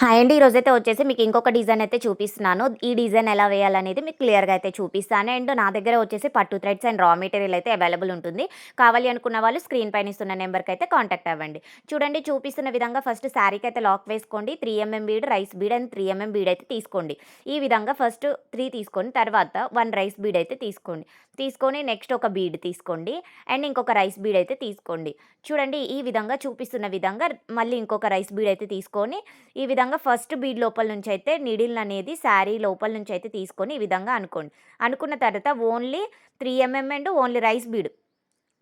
Hi అండి. ఈరోజైతే వచ్చేసి మీకు ఇంకొక డిజైన్ అయితే చూపిస్తున్నాను. ఈ డిజైన్ ఎలా వేయాలనేది మీకు క్లియర్‌గా అయితే చూపిస్తాను. అండ్ నా దగ్గర వచ్చేసి పట్టు థ్రెడ్స్ అండ్ రా మెటీరియల్ అయితే అవైలబుల్ ఉంటుంది. కావాలి అనుకున్న వాళ్ళు స్క్రీన్ పైన ఇస్తున్న నెంబర్‌కి అయితే కాంటాక్ట్ అవ్వండి. చూడండి చూపిస్తున్న విధంగా ఫస్ట్ శారీకి అయితే లాక్ వేసుకోండి. 3 MM bead, rice bead and 3 MM bead అయితే తీసుకోండి. ఈ విధంగా ఫస్ట్ 3 తీసుకొని తర్వాత 1 రైస్ బీడ్ అయితే తీసుకోండి. తీసుకొని నెక్స్ట్ ఒక బీడ్ తీసుకోండి. అండ్ ఇంకొక రైస్ బీడ్ అయితే తీసుకోండి. చూడండి ఈ విధంగా చూపిస్తున్న విధంగా మళ్ళీ ఇంకొక రైస్ బీడ్ అయితే తీసుకొని ఈ విధంగా ఫస్ట్ బీడ్ లోపల నుంచి అయితే నీడిల్ అనేది శారీ లోపల నుంచి అయితే తీసుకొని ఈ విధంగా అనుకోండి. అనుకున్న తర్వాత only 3 MM and only rice bead.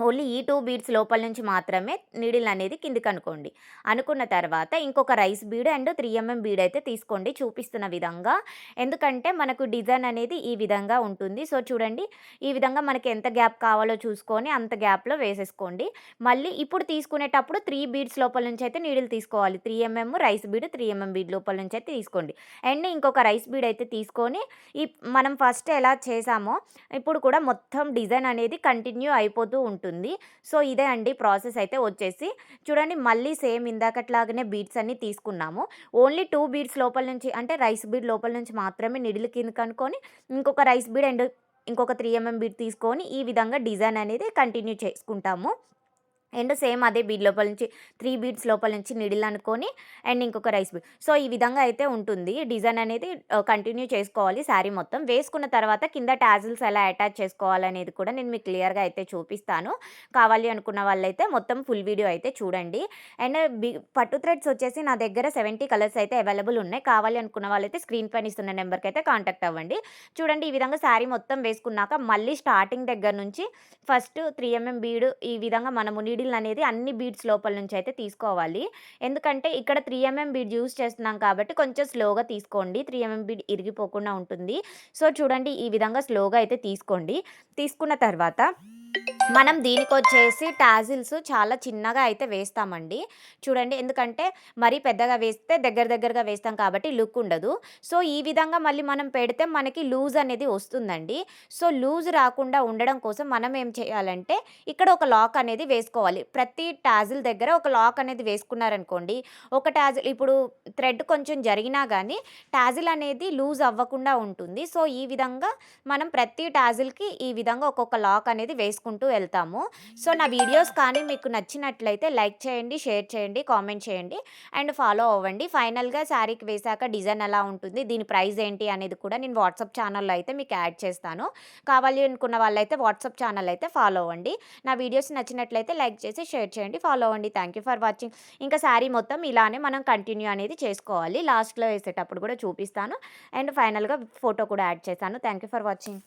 Only ఈ 2 బీడ్స్ లోపల నుంచి మాత్రమే నీడిల్ అనేది కిందకనుకోండి. అనుకున్న తర్వాత ఇంకొక rice bead and 3 MM bead అయితే తీసుకోండి చూపిస్తున్న విధంగా. ఎందుకంటే మనకు డిజైన్ అనేది ఈ విధంగా ఉంటుంది. సో, చూడండి ఈ విధంగా మనకి ఎంత గ్యాప్ కావాలో చూసుకొని అంత గ్యాప్‌లో వేసేసుకోండి. మళ్ళీ ఇప్పుడు తీసుకునేటప్పుడు 3 బీడ్స్ లోపల నుంచి అయితే నీడిల్ తీసుకోవాలి. 3 MM rice bead, 3 MM bead లోపల నుంచి అయితే తీసుకోండి. అండ్ ఇంకొక రైస్ బీడ్ అయితే తీసుకొని ఈ మనం ఫస్ట్ ఎలా చేసామో ఇప్పుడు కూడా మొత్తం డిజైన్ అనేది కంటిన్యూ అయిపోతూ ఉంటుంది. సో, ఇదే అండి ప్రాసెస్ అయితే వచ్చేసి. చూడండి మళ్ళీ సేమ్ ఇందాకట్లాగానే బీడ్స్ అన్నీ తీసుకున్నాము. ఓన్లీ 2 బీడ్స్ లోపల నుంచి అంటే రైస్ బీడ్ లోపల నుంచి మాత్రమే నీడిల్ కిందకనుకొని ఇంకొక రైస్ బీడ్ అండ్ ఇంకొక 3 ఎంఎం బీడ్ తీసుకొని ఈ విధంగా డిజైన్ అనేది కంటిన్యూ చేసుకుంటాము. అండ్ సేమ్ అదే బీడ్ లోపల నుంచి 3 బీడ్స్ లోపల నుంచి నీడిల్ అనుకొని అండ్ ఇంకొక రైస్ బీడ్. సో, ఈ విధంగా అయితే ఉంటుంది. డిజైన్ అనేది కంటిన్యూ చేసుకోవాలి శారీ మొత్తం. వేసుకున్న తర్వాత కింద టాజిల్స్ ఎలా అటాచ్ చేసుకోవాలనేది కూడా నేను మీకు క్లియర్‌గా అయితే చూపిస్తాను. కావాలి అనుకున్న వాళ్ళైతే మొత్తం ఫుల్ వీడియో అయితే చూడండి. అండ్ పట్టు థ్రెడ్స్ వచ్చేసి నా దగ్గర 70 కలర్స్ అయితే అవైలబుల్ ఉన్నాయి. కావాలి అనుకున్న వాళ్ళైతే స్క్రీన్ పైన ఇస్తున్న నెంబర్‌కి అయితే కాంటాక్ట్ అవ్వండి. చూడండి ఈ విధంగా శారీ మొత్తం వేసుకున్నాక మళ్ళీ స్టార్టింగ్ దగ్గర నుంచి ఫస్ట్ 3 ఎంఎం బీడ్ ఈ విధంగా మనము నీడిల్ అనేది అన్ని బీడ్స్ లోపల నుంచి అయితే తీసుకోవాలి. ఎందుకంటే ఇక్కడ 3 ఎంఎం బీడ్ యూజ్ చేస్తున్నాం కాబట్టి కొంచెం స్లోగా తీసుకోండి. 3 ఎంఎం బీడ్ ఇరిగిపోకుండా ఉంటుంది. సో, చూడండి ఈ విధంగా స్లోగా అయితే తీసుకోండి. తీసుకున్న తర్వాత మనం దీనికొచ్చేసి టాజిల్స్ చాలా చిన్నగా అయితే వేస్తామండి. చూడండి ఎందుకంటే మరీ పెద్దగా వేస్తే దగ్గరగా వేస్తాం కాబట్టి లుక్ ఉండదు. సో, ఈ విధంగా మళ్ళీ మనం పెడితే మనకి లూజ్ అనేది వస్తుందండి. సో, లూజ్ రాకుండా ఉండడం కోసం మనం ఏం చేయాలంటే ఇక్కడ ఒక లాక్ అనేది వేసుకోవాలి. ప్రతి టాజిల్ దగ్గర ఒక లాక్ అనేది వేసుకున్నారనుకోండి, ఒక టాజిల్ ఇప్పుడు థ్రెడ్ కొంచెం జరిగినా గానీ టాజిల్ అనేది లూజ్ అవ్వకుండా ఉంటుంది. సో, ఈ విధంగా మనం ప్రతి టాజిల్‌కి ఈ విధంగా ఒక్కొక్క లాక్ అనేది వేసుకుంటూ వెళ్తాము. సో, నా వీడియోస్ కానీ మీకు నచ్చినట్లయితే లైక్ చేయండి, షేర్ చేయండి, కామెంట్ చేయండి అండ్ ఫాలో అవ్వండి. ఫైనల్‌గా శారీకి వేశాక డిజైన్ ఎలా ఉంటుంది, దీని ప్రైస్ ఏంటి అనేది కూడా నేను వాట్సాప్ ఛానల్‌లో అయితే మీకు యాడ్ చేస్తాను. కావాలి అనుకున్న వాళ్ళైతే వాట్సాప్ ఛానల్ అయితే ఫాలో అవ్వండి. నా వీడియోస్ నచ్చినట్లయితే లైక్ చేసి షేర్ చేయండి, ఫాలో అవ్వండి. Thank you for watching. ఇంకా శారీ మొత్తం ఇలానే మనం కంటిన్యూ అనేది చేసుకోవాలి. లాస్ట్‌లో వేసేటప్పుడు కూడా చూపిస్తాను అండ్ ఫైనల్‌గా ఫోటో కూడా యాడ్ చేశాను. Thank you for watching.